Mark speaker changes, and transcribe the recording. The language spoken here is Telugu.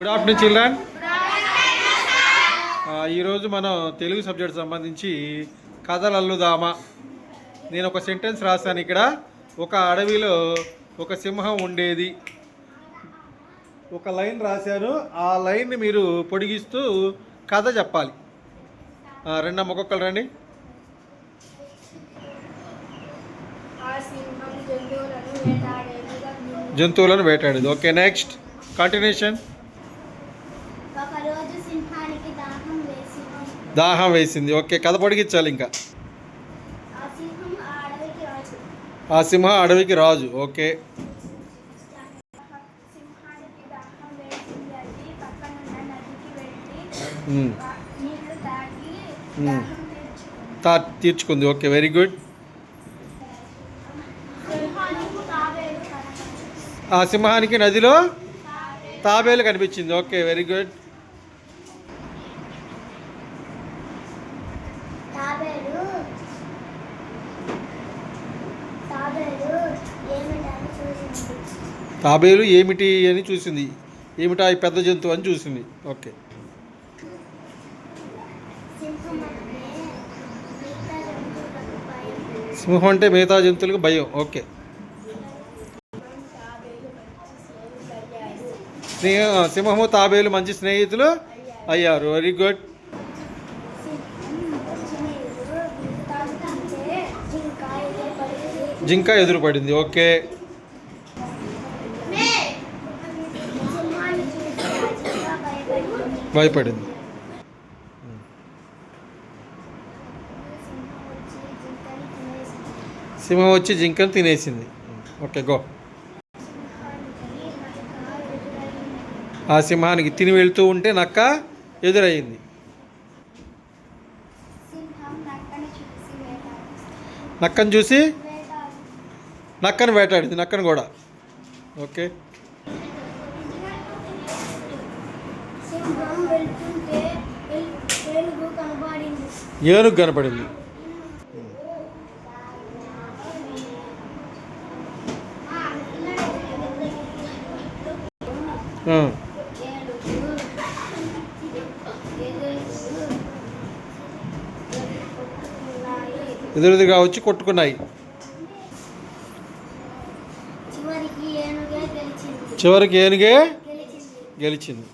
Speaker 1: Good afternoon children. ఈరోజు మనం తెలుగు సబ్జెక్ట్ సంబంధించి కథలు అల్లుదామా. నేను ఒక సెంటెన్స్ రాశాను. ఇక్కడ ఒక అడవిలో ఒక సింహం ఉండేది. ఒక లైన్ రాశాను. ఆ లైన్ని మీరు పొడిగిస్తూ కథ చెప్పాలి. రెండమ్మ ఒక్కొక్కరు రండి. జంతువులను వేటాడేది. Okay, next continuation. దాహం వేసింది. ఓకే, కథ పొడిగించాలి. ఇంకా ఆ సింహం అడవికి రాజు. ఓకే, తీర్చుకుంది. Okay, very good. ఆ సింహానికి నదిలో తాబేలు కనిపించింది. Okay, very good. తాబేలు ఏమిటి అని చూసింది. ఏమిటా ఈ పెద్ద జంతువు అని చూసింది. ఓకే, సింహం అంటే మిగతా జంతువులకు భయం. ఓకే, సింహము తాబేలు మంచి స్నేహితులు అయ్యారు. Very good. జింక ఎదురుపడింది. ఓకే, భయపడింది. సింహం వచ్చి జింకను తినేసింది. Okay, go. ఆ సింహానికి తిని వెళ్తూ ఉంటే నక్క ఎదురయ్యింది. నక్కను చూసి నక్కను వేటాడింది. నక్కను కూడా. ఓకే, ఏనుగు కనపడింది. ఎదురుగా వచ్చి కొట్టుకున్నాయి. చివరికి ఏనుగే గెలిచింది.